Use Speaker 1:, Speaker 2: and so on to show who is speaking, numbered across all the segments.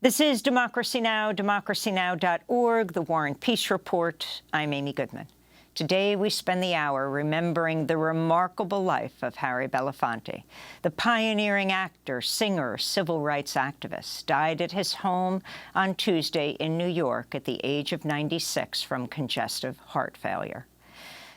Speaker 1: This is Democracy Now!, democracynow.org, The War and Peace Report. I'm Amy Goodman. Today, we spend the hour remembering the remarkable life of Harry Belafonte. The pioneering actor, singer, civil rights activist died at his home on Tuesday in New York at the age of 96 from congestive heart failure.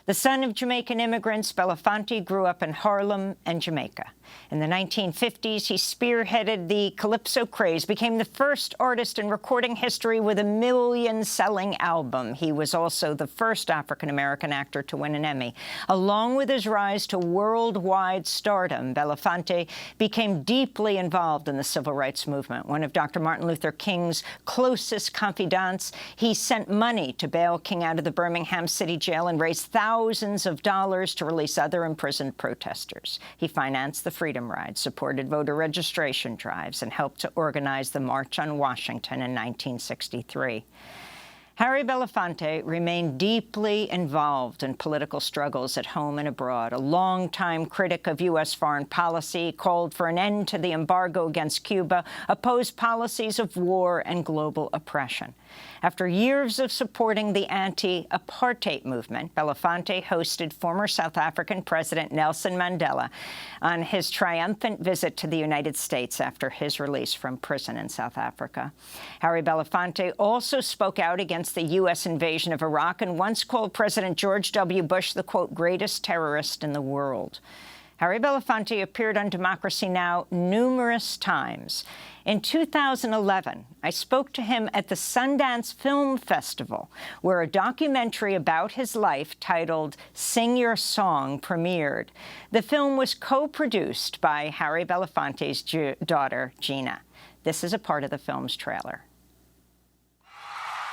Speaker 1: The son of Jamaican immigrants, Belafonte grew up in Harlem and Jamaica. In the 1950s, he spearheaded the calypso craze, became the first artist in recording history with a million-selling album. He was also the first African-American actor to win an Emmy. Along with his rise to worldwide stardom, Belafonte became deeply involved in the civil rights movement. One of Dr. Martin Luther King's closest confidants, he sent money to bail King out of the Birmingham City Jail and raised thousands of dollars to release other imprisoned protesters. He financed the Freedom Ride, supported voter registration drives, and helped to organize the March on Washington in 1963. Harry Belafonte remained deeply involved in political struggles at home and abroad. A longtime critic of U.S. foreign policy, called for an end to the embargo against Cuba, opposed policies of war and global oppression. After years of supporting the anti-apartheid movement, Belafonte hosted former South African President Nelson Mandela on his triumphant visit to the United States after his release from prison in South Africa. Harry Belafonte also spoke out against the U.S. invasion of Iraq and once called President George W. Bush the, quote, greatest terrorist in the world. Harry Belafonte appeared on Democracy Now! Numerous times. In 2011, I spoke to him at the Sundance Film Festival, where a documentary about his life titled Sing Your Song premiered. The film was co-produced by Harry Belafonte's daughter, Gina. This is a part of the film's trailer.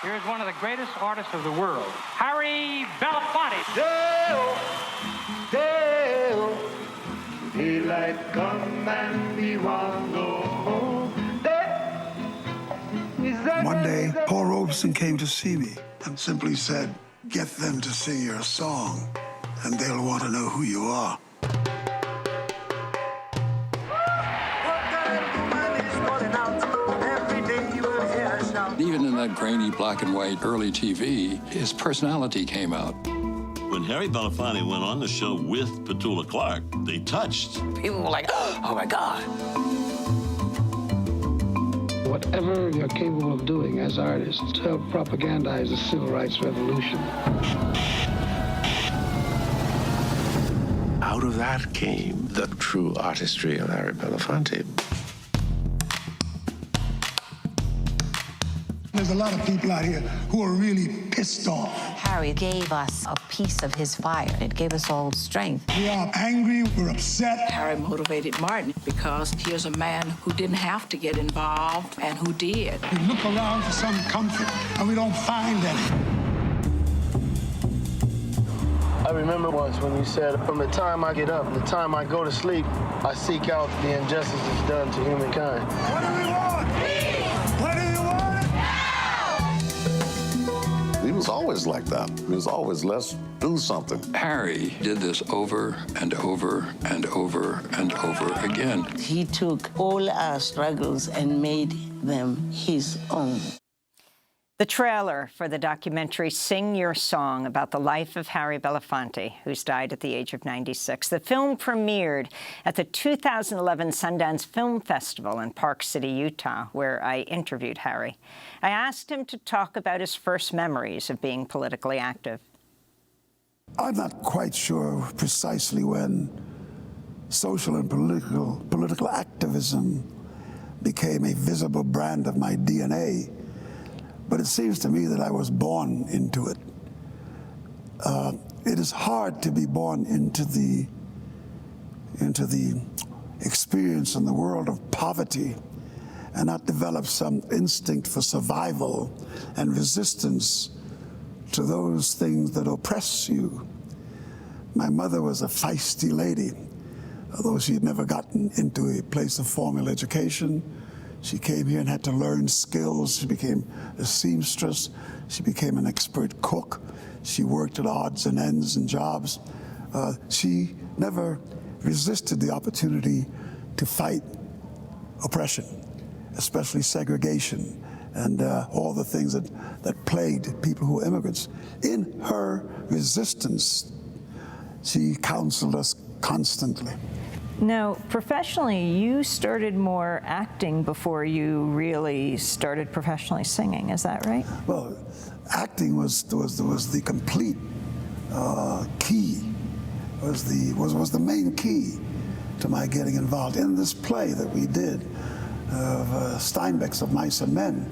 Speaker 2: Here's one of the greatest artists of the world, Harry Belafonte.
Speaker 3: Daylight come and we want go home.
Speaker 4: One day, Paul Robeson came to see me and simply said, get them to sing your song, and they'll want to know who you are.
Speaker 5: Even in that grainy black and white early TV, his personality came out.
Speaker 6: When Harry Belafonte went on the show with Petula Clark, they touched.
Speaker 7: People were like, oh my God.
Speaker 8: Whatever you're capable of doing as artists to help propagandize the civil rights revolution.
Speaker 3: Out of that came the true artistry of Harry Belafonte.
Speaker 4: There's a lot of people out here who are really pissed off.
Speaker 9: Harry gave us a piece of his fire. It gave us all strength.
Speaker 4: We are angry, we're upset.
Speaker 10: Harry motivated Martin because here's a man who didn't have to get involved and who did.
Speaker 4: We look around for some comfort and we don't find any.
Speaker 11: I remember once when he said, from the time I get up, the time I go to sleep, I seek out the injustices done to humankind.
Speaker 4: What do we want? What do you want?
Speaker 12: He was always like that. He was always, let's do something.
Speaker 5: Harry did this over and over and over and over again.
Speaker 9: He took all our struggles and made them his own.
Speaker 1: The trailer for the documentary Sing Your Song about the life of Harry Belafonte, who's died at the age of 96. The film premiered at the 2011 Sundance Film Festival in Park City, Utah, where I interviewed Harry. I asked him to talk about his first memories of being politically active.
Speaker 4: I'm not quite sure precisely when social and political activism became a visible brand of my DNA. But it seems to me that I was born into it. It is hard to be born into the experience in the world of poverty and not develop some instinct for survival and resistance to those things that oppress you. My mother was a feisty lady, although she had never gotten into a place of formal education. She came here and had to learn skills. She became a seamstress. She became an expert cook. She worked at odds and ends and jobs. She never resisted the opportunity to fight oppression. especially segregation and all the things that plagued people who were immigrants. In her resistance, she counseled us constantly.
Speaker 1: Now, professionally, you started more acting before you really started professionally singing. Is that right?
Speaker 4: Well, acting was the complete key, was the main key to my getting involved. In this play that we did of Steinbeck's Of Mice and Men,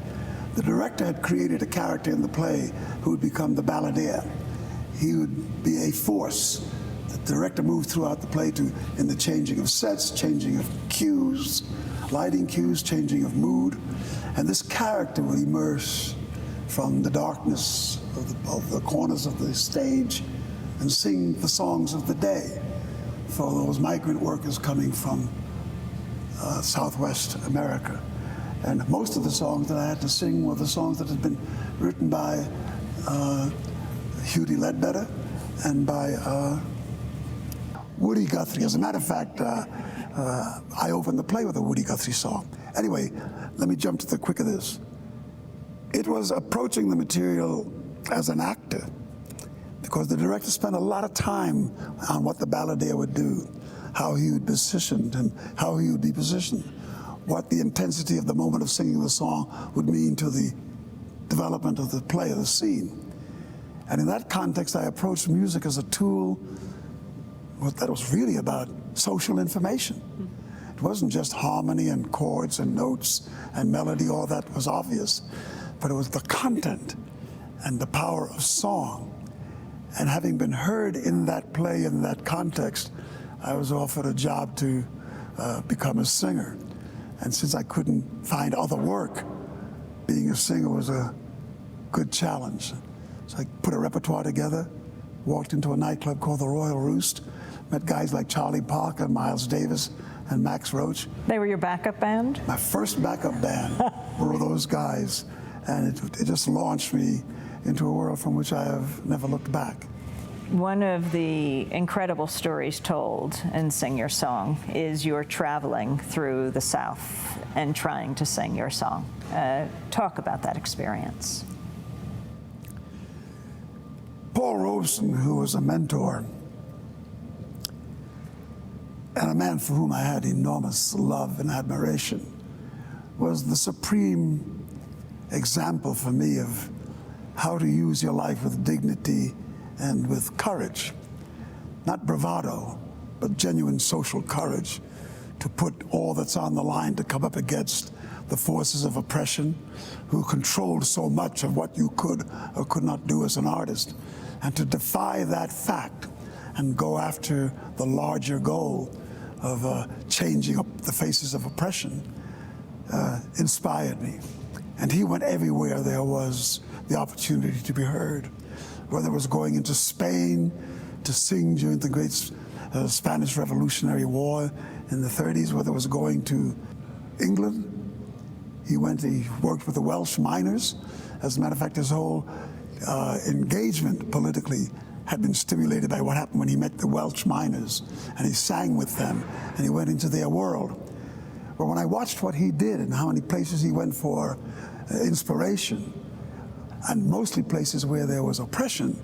Speaker 4: the director had created a character in the play who would become the balladeer. He would be a force. The director moved throughout the play in the changing of sets, changing of cues, lighting cues, changing of mood, and this character would emerge from the darkness of the corners of the stage and sing the songs of the day for those migrant workers coming from Southwest America. And most of the songs that I had to sing were the songs that had been written by Hugh Ledbetter and by Woody Guthrie. As a matter of fact, I opened the play with a Woody Guthrie song. Anyway, let me jump to the quick of this. It was approaching the material as an actor, because the director spent a lot of time on what the balladeer would do, how he would be positioned and how he would be positioned, what the intensity of the moment of singing the song would mean to the development of the play, of the scene. And in that context, I approached music as a tool that was really about social information. It wasn't just harmony and chords and notes and melody, all that was obvious, but it was the content and the power of song. And having been heard in that play, in that context, I was offered a job to become a singer. And since I couldn't find other work, being a singer was a good challenge. So I put a repertoire together, walked into a nightclub called the Royal Roost, met guys like Charlie Parker, Miles Davis, and Max Roach.
Speaker 1: They were your backup band?
Speaker 4: My first backup band were those guys, and it just launched me into a world from which I have never looked back.
Speaker 1: One of the incredible stories told in Sing Your Song is your traveling through the South and trying to sing your song. Talk about that experience.
Speaker 4: Paul Robeson, who was a mentor and a man for whom I had enormous love and admiration, was the supreme example for me of how to use your life with dignity and with courage. Not bravado, but genuine social courage to put all that's on the line to come up against the forces of oppression who controlled so much of what you could or could not do as an artist, and to defy that fact and go after the larger goal of changing up the faces of oppression inspired me. And he went everywhere there was the opportunity to be heard, whether it was going into Spain to sing during the great Spanish Revolutionary War in the 30s, whether it was going to England. He worked with the Welsh miners. As a matter of fact, his whole engagement politically had been stimulated by what happened when he met the Welsh miners, and he sang with them, and he went into their world. But when I watched what he did and how many places he went for inspiration, and mostly places where there was oppression,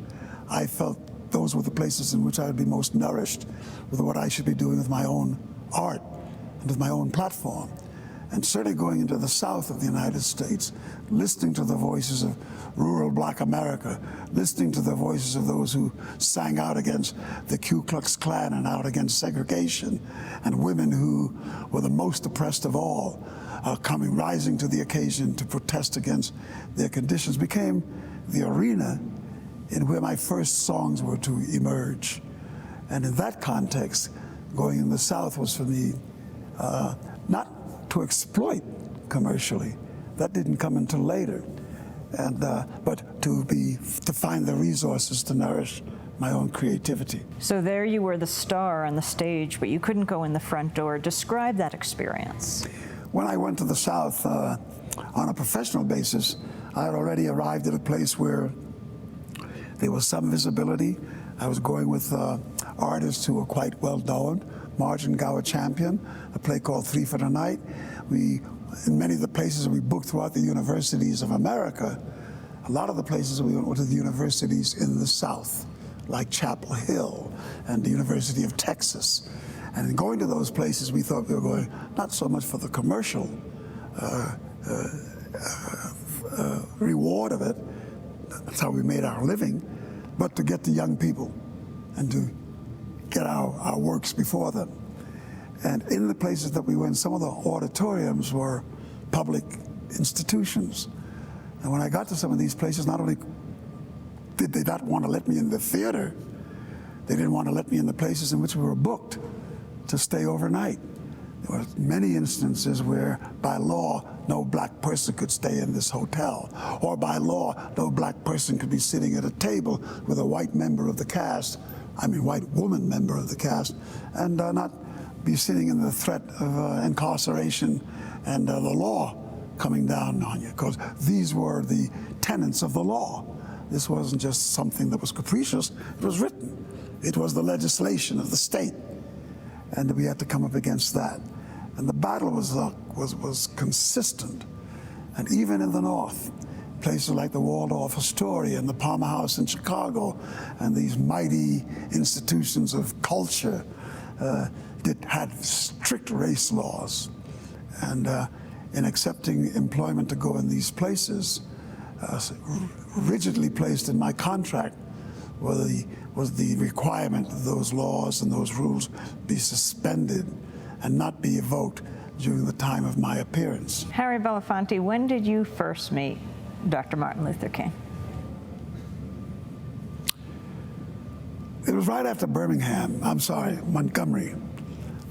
Speaker 4: I felt those were the places in which I would be most nourished with what I should be doing with my own art and with my own platform. And certainly going into the South of the United States, listening to the voices of rural Black America, listening to the voices of those who sang out against the Ku Klux Klan and out against segregation, and women who were the most oppressed of all, rising to the occasion to protest against their conditions, became the arena in where my first songs were to emerge. And in that context, going in the South was for me not to exploit commercially. That didn't come until later. And but to find the resources to nourish my own creativity.
Speaker 1: So there you were the star on the stage, but you couldn't go in the front door. Describe that experience.
Speaker 4: When I went to the South on a professional basis, I had already arrived at a place where there was some visibility. I was going with artists who were quite well known. Margin Gower Champion, a play called 3 for the Night. We in many of the places we booked throughout the universities of America, a lot of the places we went were to the universities in the South, like Chapel Hill and the University of Texas. And in going to those places, we thought we were going not so much for the commercial reward of it, that's how we made our living, but to get the young people and to get our works before them. And in the places that we went, some of the auditoriums were public institutions. And when I got to some of these places, not only did they not want to let me in the theater, they didn't want to let me in the places in which we were booked to stay overnight. There were many instances where, by law, no black person could stay in this hotel, or by law, no black person could be sitting at a table with a white member of the cast, white woman member of the cast, and not be sitting in the threat of incarceration and the law coming down on you, because these were the tenets of the law. This wasn't just something that was capricious, it was written. It was the legislation of the state, and we had to come up against that. And the battle was consistent. And even in the North, places like the Waldorf Astoria and the Palmer House in Chicago, and these mighty institutions of culture had strict race laws. And in accepting employment to go in these places, rigidly placed in my contract was the requirement that those laws and those rules be suspended and not be evoked during the time of my appearance.
Speaker 1: Harry Belafonte, when did you first meet Dr. Martin Luther King?
Speaker 4: It was right after Montgomery.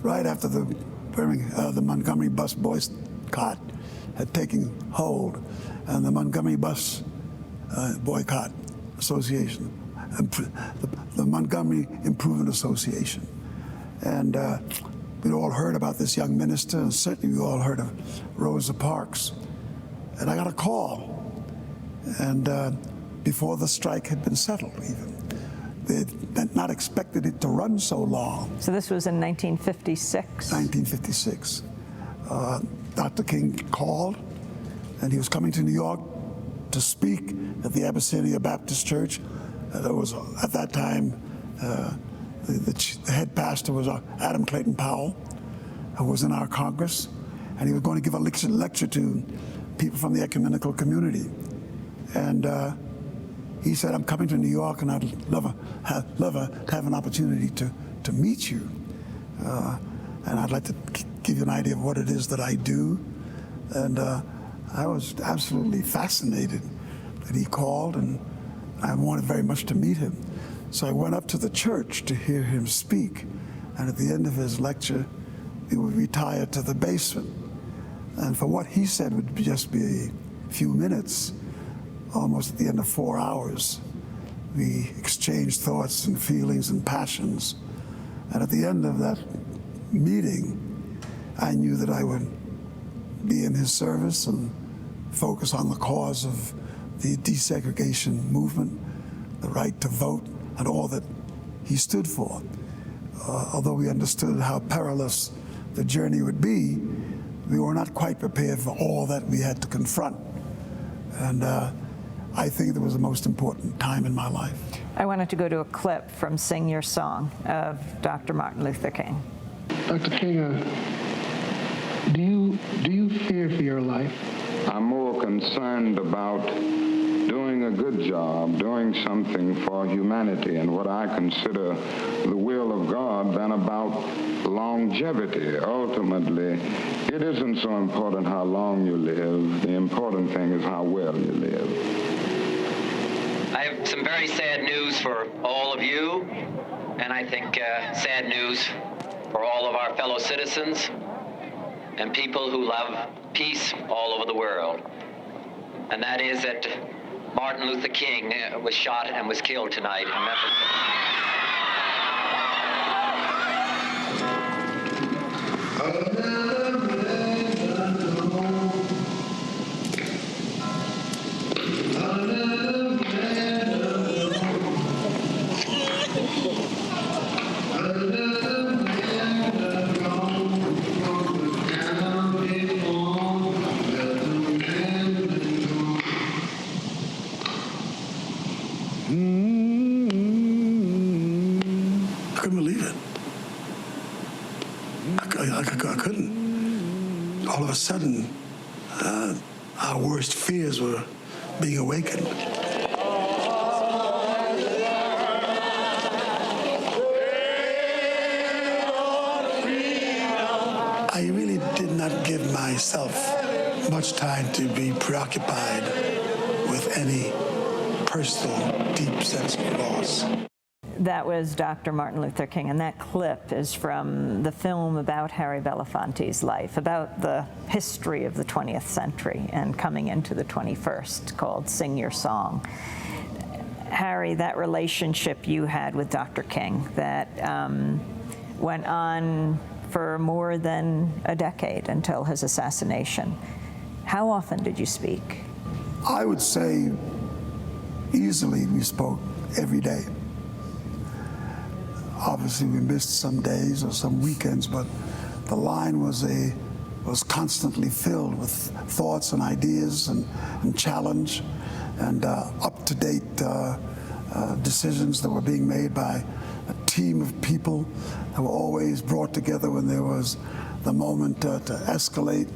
Speaker 4: Right after the Montgomery bus boycott had taken hold, and the Montgomery Bus Boycott Association, the Montgomery Improvement Association. And we'd all heard about this young minister, and certainly we all heard of Rosa Parks. And I got a call, and before the strike had been settled even. They had not expected it to run so long.
Speaker 1: So this was in 1956?
Speaker 4: 1956. Dr. King called, and he was coming to New York to speak at the Abyssinia Baptist Church. There was, at that time, the head pastor was Adam Clayton Powell, who was in our Congress, and he was going to give a lecture to people from the ecumenical community. And he said, I'm coming to New York, and I'd love to have an opportunity to meet you. And I'd like to give you an idea of what it is that I do. And I was absolutely fascinated that he called, and I wanted very much to meet him. So I went up to the church to hear him speak. And at the end of his lecture, we would retire to the basement. And for what he said would just be a few minutes, almost at the end of 4 hours, we exchanged thoughts and feelings and passions. And at the end of that meeting, I knew that I would be in his service and focus on the cause of the desegregation movement, the right to vote, and all that he stood for. Although we understood how perilous the journey would be, we were not quite prepared for all that we had to confront. And I think it was the most important time in my life.
Speaker 1: I wanted to go to a clip from Sing Your Song of Dr. Martin Luther King.
Speaker 8: Dr. King, do you fear for your life?
Speaker 13: I'm more concerned about doing a good job, doing something for humanity and what I consider the will of God than about longevity. Ultimately, it isn't so important how long you live. The important thing is how well you live.
Speaker 14: I have some very sad news for all of you, and I think sad news for all of our fellow citizens and people who love peace all over the world. And that is that Martin Luther King was shot and was killed tonight in Memphis.
Speaker 4: of a sudden, our worst fears were being awakened. I really did not give myself much time to be preoccupied with any personal, deep sense of loss.
Speaker 1: That was Dr. Martin Luther King, and that clip is from the film about Harry Belafonte's life, about the history of the 20th century and coming into the 21st, called Sing Your Song. Harry, that relationship you had with Dr. King that went on for more than a decade until his assassination, how often did you speak?
Speaker 4: I would say easily we spoke every day. Obviously, we missed some days or some weekends, but the line was constantly filled with thoughts and ideas and challenge and up-to-date decisions that were being made by a team of people that were always brought together when there was the moment to escalate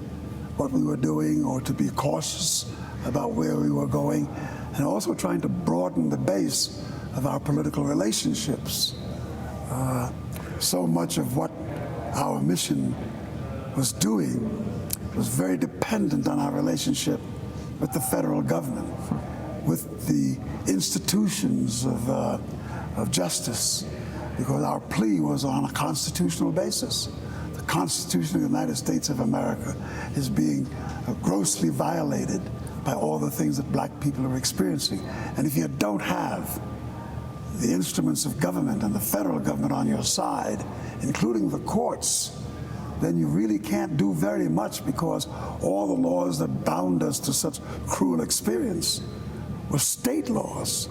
Speaker 4: what we were doing or to be cautious about where we were going, and also trying to broaden the base of our political relationships. So much of what our mission was doing was very dependent on our relationship with the federal government, with the institutions of justice, because our plea was on a constitutional basis. The Constitution of the United States of America is being grossly violated by all the things that black people are experiencing. And if you don't have the instruments of government and the federal government on your side, including the courts, then you really can't do very much, because all the laws that bound us to such cruel experience were state laws,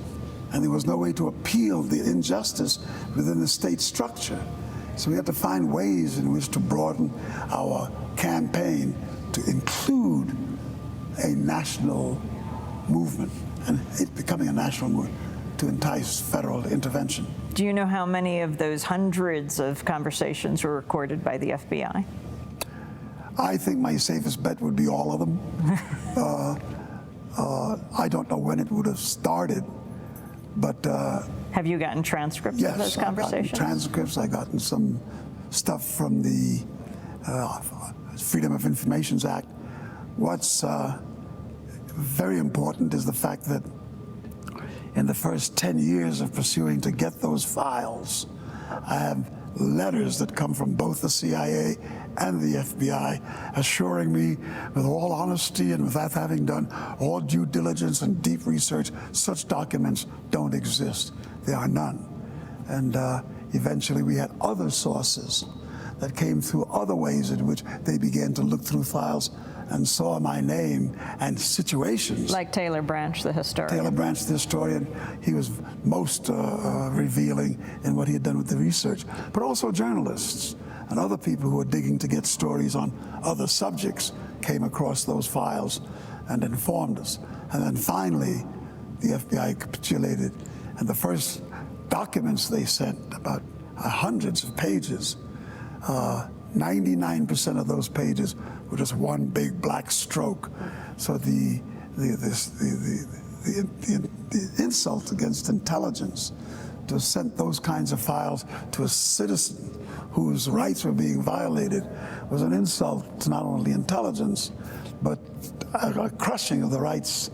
Speaker 4: and there was no way to appeal the injustice within the state structure. So we had to find ways in which to broaden our campaign to include a national movement, and it becoming a national movement, to entice federal intervention.
Speaker 1: Do you know how many of those hundreds of conversations were recorded by the FBI?
Speaker 4: I think my safest bet would be all of them. I don't know when it would have started, but...
Speaker 1: have you gotten transcripts of those conversations?
Speaker 4: Yes, I've gotten transcripts. I've gotten some stuff from the Freedom of Information Act. What's very important is the fact that in the first 10 years of pursuing to get those files, I have letters that come from both the CIA and the FBI assuring me, with all honesty and without having done all due diligence and deep research, such documents don't exist. There are none. And eventually we had other sources that came through other ways in which they began to look through files and saw my name and situations.
Speaker 1: Like Taylor Branch, the historian.
Speaker 4: Taylor Branch, the historian, he was most revealing in what he had done with the research, but also journalists and other people who were digging to get stories on other subjects came across those files and informed us. And then finally, the FBI capitulated, and the first documents they sent, about hundreds of pages, 99% of those pages were just one big black stroke. So the insult against intelligence to send those kinds of files to a citizen whose rights were being violated was an insult to not only intelligence, but a crushing of the rights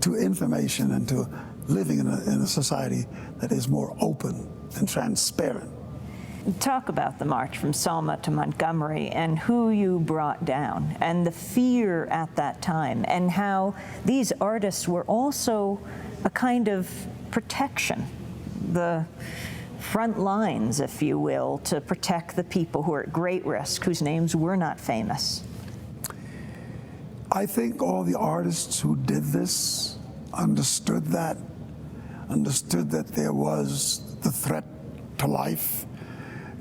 Speaker 4: to information and to living in a society that is more open and transparent.
Speaker 1: Talk about the march from Selma to Montgomery and who you brought down and the fear at that time, and how these artists were also a kind of protection, the front lines, if you will, to protect the people who are at great risk, whose names were not famous.
Speaker 4: I think all the artists who did this understood that there was the threat to life,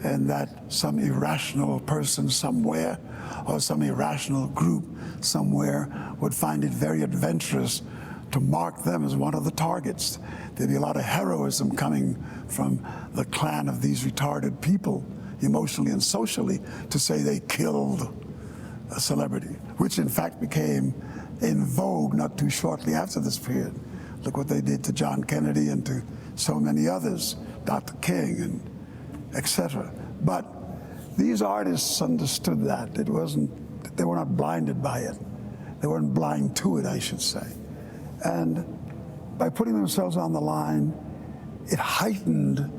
Speaker 4: and that some irrational person somewhere or some irrational group somewhere would find it very adventurous to mark them as one of the targets. There'd be a lot of heroism coming from the clan of these retarded people, emotionally and socially, to say they killed a celebrity, which in fact became in vogue not too shortly after this period. Look what they did to John Kennedy and to so many others, Dr. King and etc. But these artists understood that. They were not blinded by it. They weren't blind to it, I should say. And by putting themselves on the line, it heightened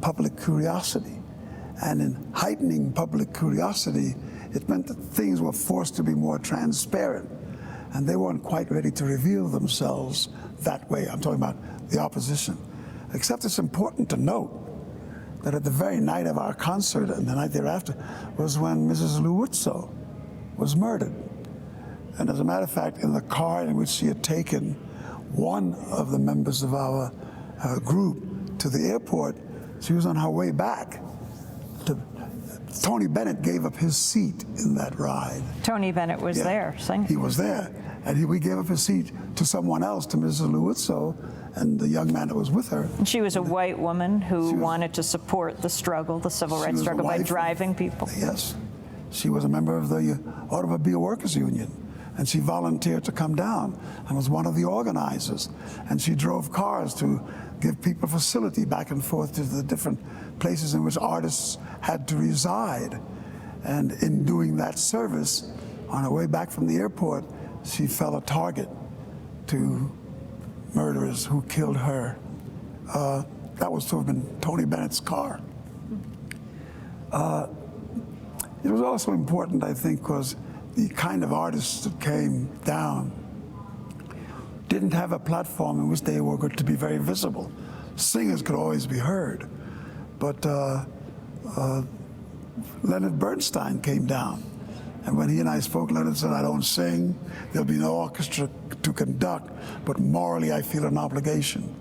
Speaker 4: public curiosity. And in heightening public curiosity, it meant that things were forced to be more transparent. And they weren't quite ready to reveal themselves that way. I'm talking about the opposition. Except it's important to note that at the very night of our concert and the night thereafter was when Mrs. Lewinsky was murdered. And as a matter of fact, in the car in which she had taken one of the members of our group to the airport, she was on her way back. Tony Bennett gave up his seat in that ride.
Speaker 1: Tony Bennett was there singing.
Speaker 4: He was there, and we gave up his seat to someone else, to Mrs. Lewinsky, and the young man that was with her.
Speaker 1: And she was a white woman who wanted to support the struggle, the civil rights struggle, by driving people.
Speaker 4: Yes. She was a member of the Automobile Workers Union, and she volunteered to come down and was one of the organizers. And she drove cars to give people facility back and forth to the different places in which artists had to reside. And in doing that service, on her way back from the airport, she fell a target to murderers who killed her. That was to have been Tony Bennett's car. It was also important, I think, because the kind of artists that came down didn't have a platform in which they were going to be very visible. Singers could always be heard, but Leonard Bernstein came down. And when he and I spoke, Leonard said, I don't sing, there'll be no orchestra to conduct, but morally I feel an obligation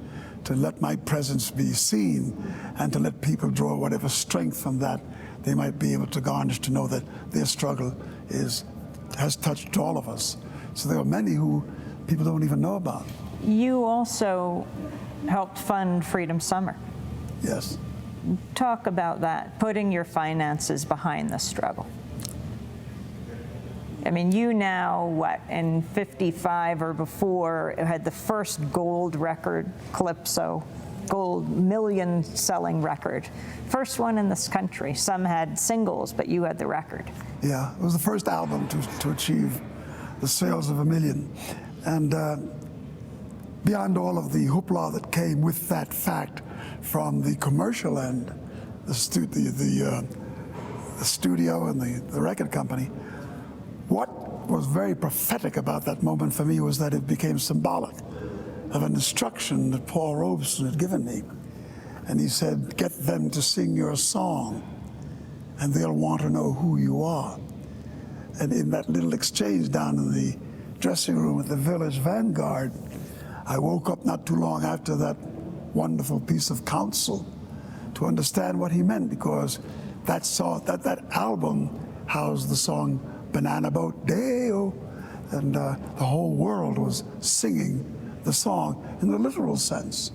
Speaker 4: to let my presence be seen and to let people draw whatever strength from that they might be able to garnish, to know that their struggle has touched all of us. So there are many who people don't even know about.
Speaker 1: You also helped fund Freedom Summer.
Speaker 4: Yes.
Speaker 1: Talk about that, putting your finances behind the struggle. I mean, you now, what, in 55 or before, had the first gold record, Calypso, gold million-selling record. First one in this country. Some had singles, but you had the record.
Speaker 4: Yeah, it was the first album to achieve the sales of 1 million. And beyond all of the hoopla that came with that fact from the commercial end, the studio and the record company, what was very prophetic about that moment for me was that it became symbolic of an instruction that Paul Robeson had given me. And he said, get them to sing your song, and they'll want to know who you are. And in that little exchange down in the dressing room at the Village Vanguard, I woke up not too long after that wonderful piece of counsel to understand what he meant, because that album housed the song Banana Boat Day-O, and the whole world was singing the song in the literal sense.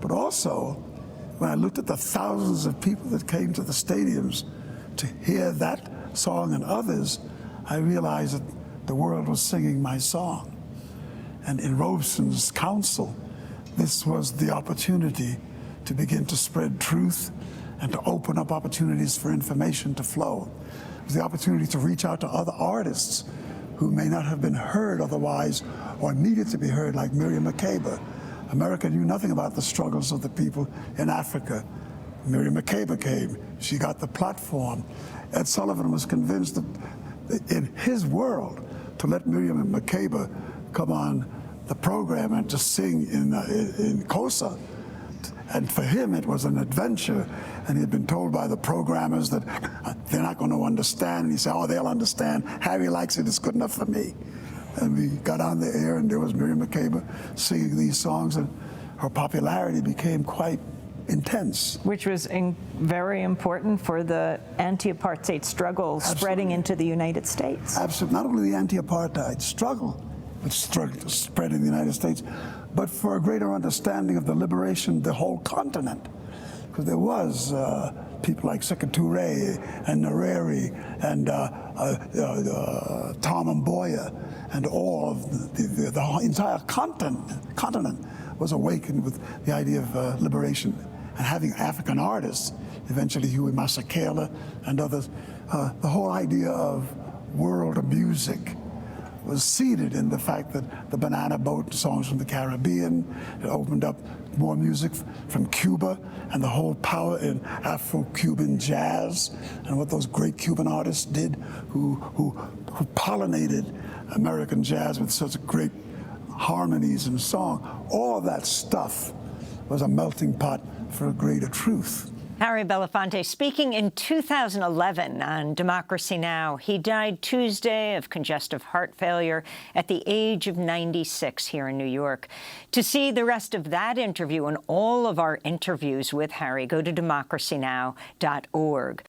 Speaker 4: But also, when I looked at the thousands of people that came to the stadiums to hear that song and others, I realized that the world was singing my song. And in Robeson's counsel, this was the opportunity to begin to spread truth and to open up opportunities for information to flow. It was the opportunity to reach out to other artists who may not have been heard otherwise or needed to be heard, like Miriam Makeba. America knew nothing about the struggles of the people in Africa. Miriam Makeba came. She got the platform. Ed Sullivan was convinced that in his world, to let Miriam Makeba come on the program and to sing in Kosa. And for him, it was an adventure. And he had been told by the programmers that they're not going to understand. And he said, oh, they'll understand. Harry likes it. It's good enough for me. And we got on the air, and there was Miriam Makeba singing these songs, and her popularity became quite intense.
Speaker 1: Which was very important for the anti-apartheid struggle spreading into the United States.
Speaker 4: Absolutely. Not only the anti-apartheid struggle, but spread in the United States, but for a greater understanding of the liberation of the whole continent. because there was people like Sekou Touré and Nyerere and Tom Mboya, and all of the entire continent was awakened with the idea of liberation. And having African artists, eventually Huey Masekela and others, the whole idea of world music was seated in the fact that the Banana Boat, songs from the Caribbean, it opened up more music from Cuba, and the whole power in Afro-Cuban jazz, and what those great Cuban artists did, who pollinated American jazz with such great harmonies and song. All of that stuff was a melting pot for a greater truth.
Speaker 1: Harry Belafonte speaking in 2011 on Democracy Now! He died Tuesday of congestive heart failure at the age of 96 here in New York. To see the rest of that interview and all of our interviews with Harry, go to democracynow.org.